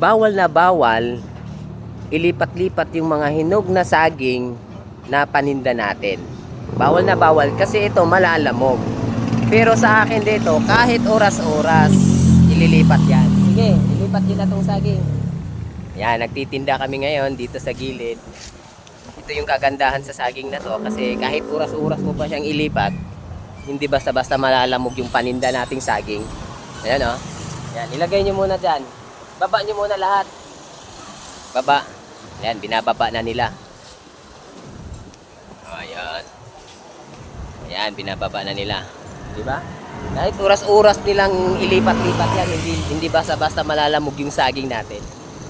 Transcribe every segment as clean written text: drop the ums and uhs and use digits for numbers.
bawal na bawal ilipat-lipat yung mga hinog na saging na paninda natin. Bawal na bawal kasi ito malalamog. Pero sa akin dito, kahit oras-oras, ililipat yan. Sige, ilipat nyo na tong saging. Yan, nagtitinda kami ngayon dito sa gilid. Ito yung kagandahan sa saging na to kasi kahit oras-oras mo pa siyang ilipat, hindi basta-basta malalamog yung paninda nating saging. Ayan o. Yan, ilagay nyo muna dyan. Baba nyo muna lahat. Baba. Ayan, binababa na nila. Ayan. Ayan, binababa na nila. Diba? Kahit oras-oras nilang ilipat-lipat yan, hindi basta-basta malalamog yung saging natin.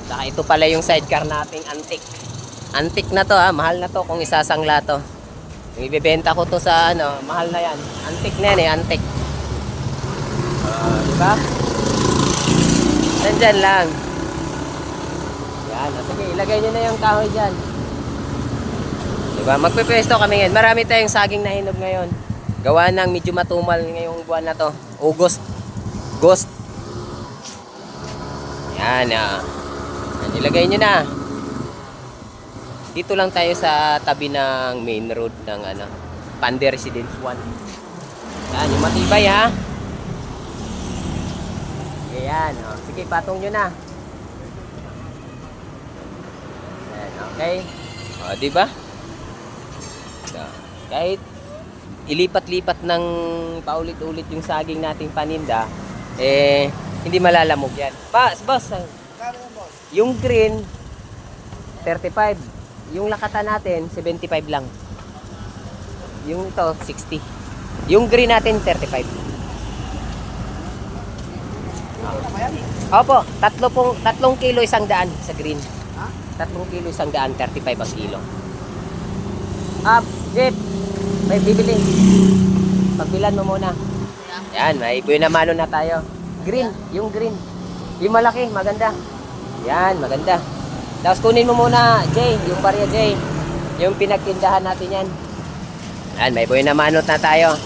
Saka ito pala yung sidecar nating antique. Antique na to ha, mahal na to kung isasangla to. Yung ibebenta ko to sa ano, mahal na yan. Antique na yan eh, antique. Diba? Nandyan lang. Yan, sige, ilagay nyo na yung kahoy dyan. Diba? Magpipwesto kami ngayon. Marami tayong saging na hinog ngayon. Gawa ng medyo matumal ngayong buwan na to. August. Ghost. Yan, ilagay nyo na. Dito lang tayo sa tabi ng main road ng ano, Pande Residence 1. Yan, yung matibay ha. Ayan, sige, patong nyo na. Ayan, okay. Diba? So, kahit ilipat-lipat ng paulit-ulit yung saging nating paninda, hindi malalamog yan. Boss, yung green, 35. Yung lakata natin, 75 lang. Yung ito, 60. Yung green natin, 35. Opo, 3 kilo 100 sa green. 3 kilo 100, 35 ang kilo. Jeep, may bibili. Pagbilan mo muna. Yan, may buena mano na tayo. Green, yung green. Yung malaki, maganda. Yan, maganda. Tapos kunin mo muna, Jay, yung barya Jay. Yung pinagtindahan natin yan. Yan, may buena mano na tayo.